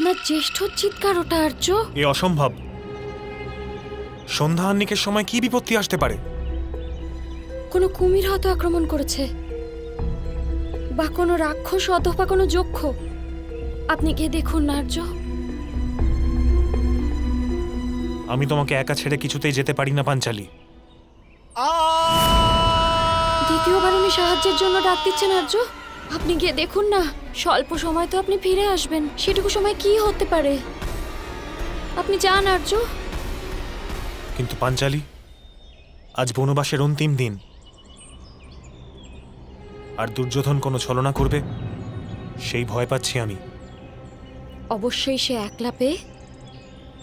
আপনার জ্যেষ্ঠ চিৎকার ওটা আর্য। এ অসম্ভব। সন্ধ্যা আহ্নিকের সময় কি বিপত্তি আসতে পারে? কোনো কুমির হয়তো আক্রমণ করেছে, বা কোনো রাক্ষস অথবা কোনো যক্ষ। আপনি গিয়ে দেখুন না আর্য। আমি তোমাকে একা ছেড়ে কিছুতেই যেতে পারি না পাঞ্চালী। দ্বিতীয়বার উনি সাহায্যের জন্য ডাক দিচ্ছেন আর্য। আপনি গিয়ে দেখুন না, স্বল্প সময় তো আপনি ফিরে আসবেন, সেটুকু সময় কি হতে পারে? আপনি যান আর্য। কিন্তু পাঞ্চালী, আজ বনবাসের অন্তিম দিন, আর দুর্যোধন কোনো ছলনা করবে সেই ভয় পাচ্ছি আমি। অবশ্যই সে একলা পেয়ে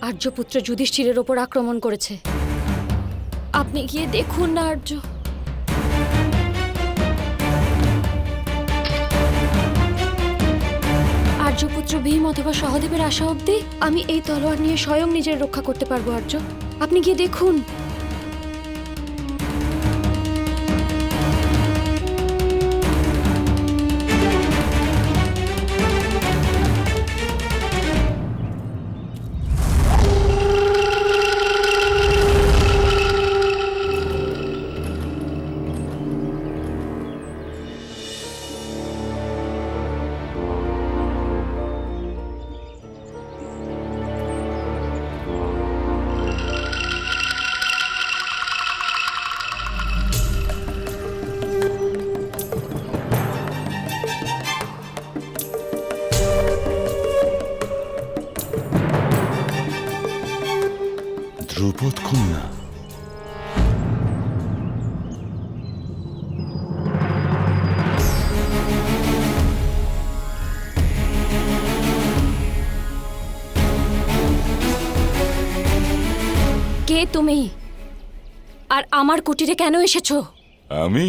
আর্যপুত্র যুধিষ্ঠিরের ওপর আক্রমণ করেছে। আপনি গিয়ে দেখুন না আর্য। আর্যপুত্র ভীম অথবা সহদেবের আসা অবধি আমি এই তলোয়ার নিয়ে স্বয়ং নিজের রক্ষা করতে পারবো আর্য। আপনি গিয়ে দেখুন। ধ্রুপদ কন্যা, কে তুমি, আর আমার কুটিরে কেন এসেছো? আমি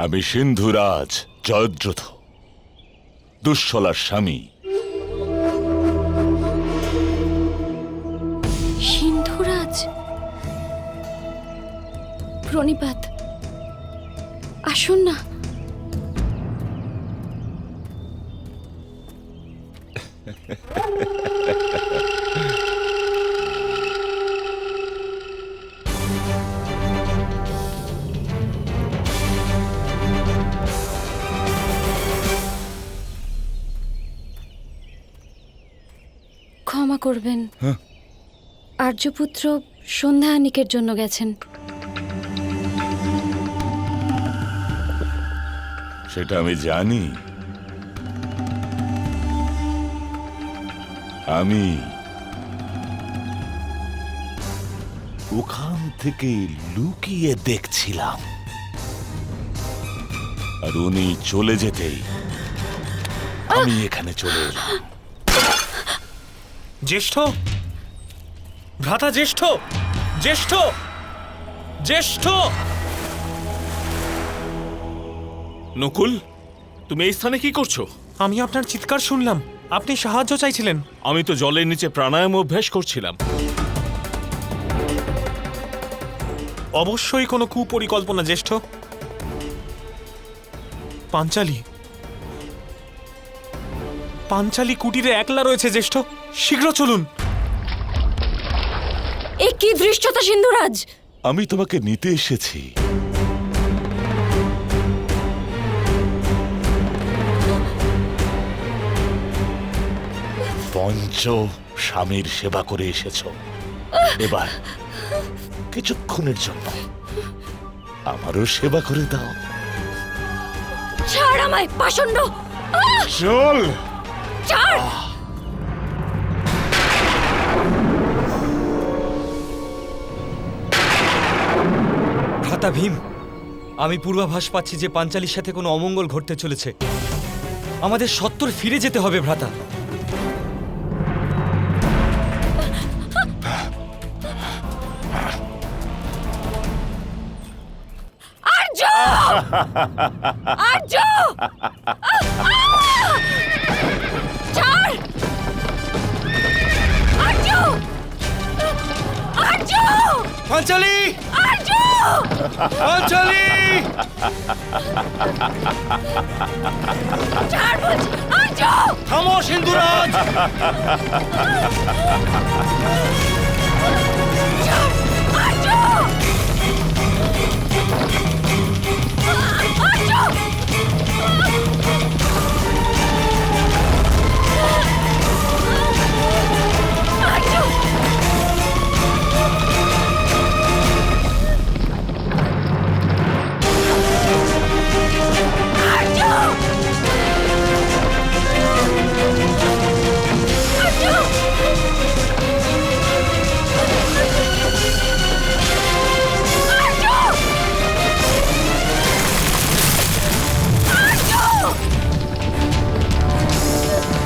আমি সিন্ধুরাজ জয়দ্রথ, দুঃশলার স্বামী। সিন্ধুরাজ, প্রণিপাত। আসুন না। ক্ষমা করবেন, আর্যপুত্র সন্ধ্যা আহ্নিকের জন্য গেছেন। সেটা আমি জানি। আমি ওখান থেকে লুকিয়ে দেখছিলাম, আর উনি চলে যেতেই আমি এখানে চলে এলাম। জ্যেষ্ঠ ভ্রাতা, জ্যেষ্ঠ জ্যেষ্ঠ জ্যেষ্ঠ। নকুল, তুমি এই স্থানে কি করছো? আমি আপনার চিৎকার শুনলাম, আপনি সাহায্য চাইছিলেন। আমি তো জলের নিচে প্রাণায়াম অভ্যাস করছিলাম। অবশ্যই কোনো কুপরিকল্পনা জ্যেষ্ঠ। পাঞ্চালী, পাঞ্চালী কুটিরে একলা রয়েছে জ্যেষ্ঠ, শীঘ্র চলুন। এ কি দৃশ্যতা সিন্ধুরাজ! আমি তোমাকে নিতে এসেছি। পঞ্চ স্বামীর সেবা করে এসেছো, এবার কিছুক্ষণের জন্য আমারও সেবা করে দাও। ছাড় আমায়, পাষণ্ড! চল। ছাড়! ভ্রাতা ভীম, আমি পূর্বাভাস পাচ্ছি যে পাঞ্চালীর সাথে কোনো অমঙ্গল ঘটতে চলেছে। আমাদের সত্বর ফিরে যেতে হবে ভ্রাতা। আর্য! আর্য! ছাড়! পাঞ্চালি! পাঞ্চালি! থামো সিন্ধুরাজ!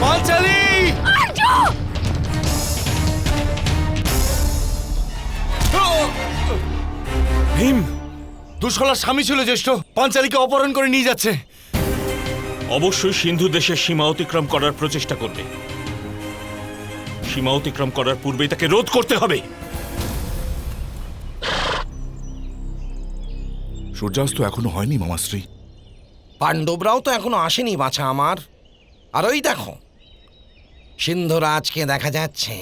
পাঞ্চালি! ভীম, দুঃশলার স্বামী ছিল জ্যেষ্ঠ, পাঞ্চালীকে অপহরণ করে নিয়ে যাচ্ছে। অবশ্যই সিন্ধু দেশের সীমা অতিক্রম করার প্রচেষ্টা করবে। সীমা অতিক্রম করার পূর্বেই তাকে রোধ করতে হবে। সূর্যাস্ত এখনো হয়নি মামাশ্রী। পাণ্ডবরাও তো এখনো আসেনি বাছা আমার। আর ওই দেখো, সিন্ধুরাজকে দেখা যাচ্ছে।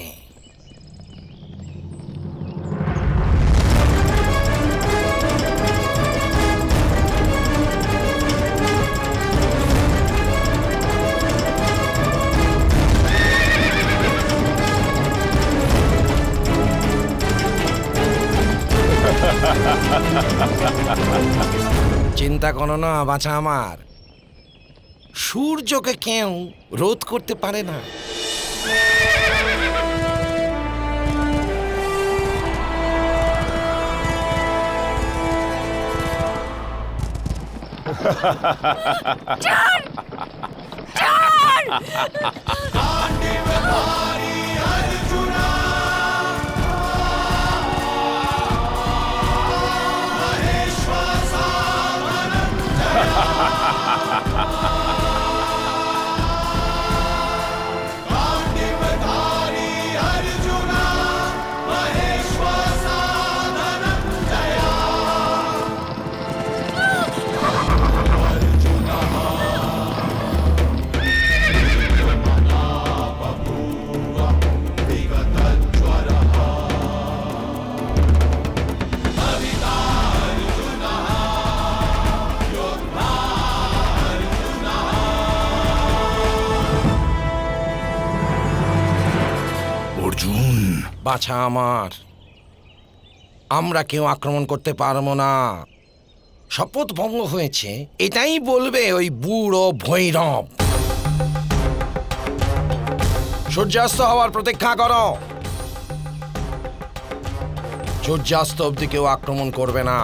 চিন্তা করো না বাছা আমার, সূর্যকে কেউ রোধ করতে পারে না। অর্জুন! বাছা আমার, আমরা কেউ আক্রমণ করতে পারবো না। শপথ ভঙ্গ হয়েছে, এটাই বলবে ওই বুড়ো ভৈরব। সূর্যাস্ত হওয়ার প্রতীক্ষা করো। সূর্যাস্ত অবধি কেউ আক্রমণ করবে না।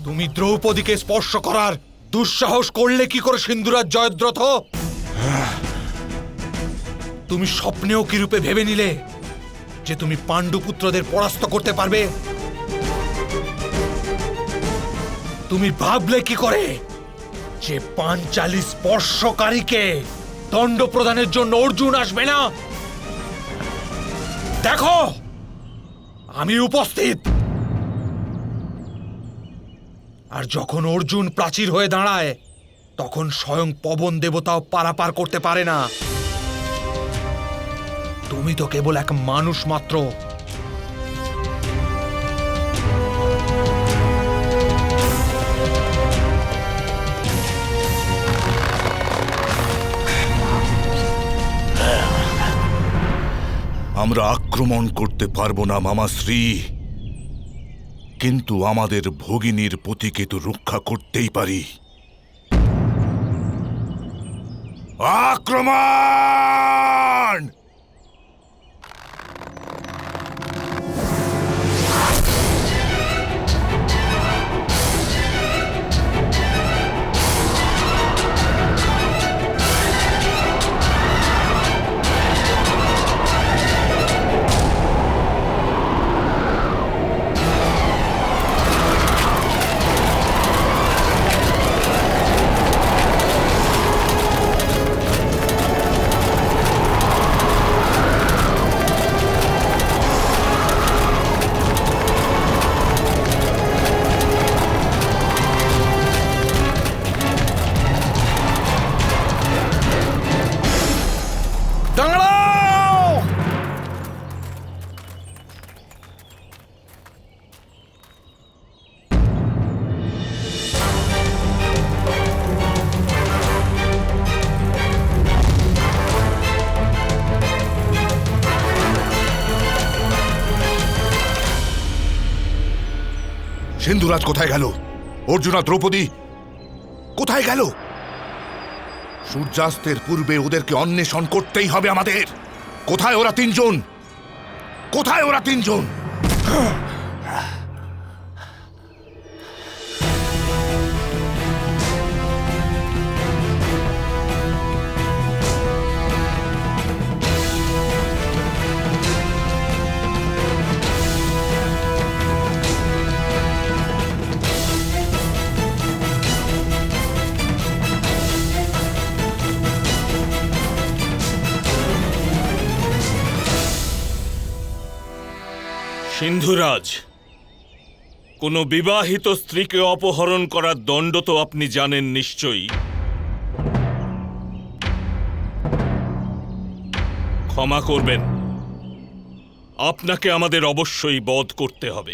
তুমি দ্রৌপদীকে স্পর্শ করার দুঃসাহস করলে কি করে সিন্ধুরাজ জয়দ্রথ? তুমি স্বপ্নেও কি রূপে ভেবে নিলে যে তুমি পাণ্ডুপুত্রদের পরাস্ত করতে পারবে? তুমি ভাবলে কি করে যে পাঞ্চালী স্পর্শকারীকে দণ্ড প্রদানের জন্য অর্জুন আসবে না? দেখো, আমি উপস্থিত। আর যখন অর্জুন প্রাচীর হয়ে দাঁড়ায়, তখন স্বয়ং পবন দেবতাও পারাপার করতে পারে না। তুমি তো কেবল এক মানুষ মাত্র। আমরা আক্রমণ করতে পারবো না মামাশ্রী, কিন্তু আমাদের ভগিনীর পতিকে তো রক্ষা করতেই পারি। আক্রমণ! সিন্ধুরাজ কোথায় গেল? অর্জুন আর দ্রৌপদী কোথায় গেল? সূর্যাস্তের পূর্বে ওদেরকে অন্বেষণ করতেই হবে আমাদের। কোথায় ওরা তিনজন? কোথায় ওরা তিনজন? সিন্ধুরাজ, কোনো বিবাহিত স্ত্রীকে অপহরণ করার দণ্ড তো আপনি জানেন নিশ্চয়ই। ক্ষমা করবেন, আপনাকে আমাদের অবশ্যই বধ করতে হবে।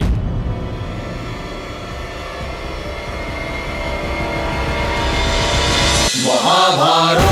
মহাভারত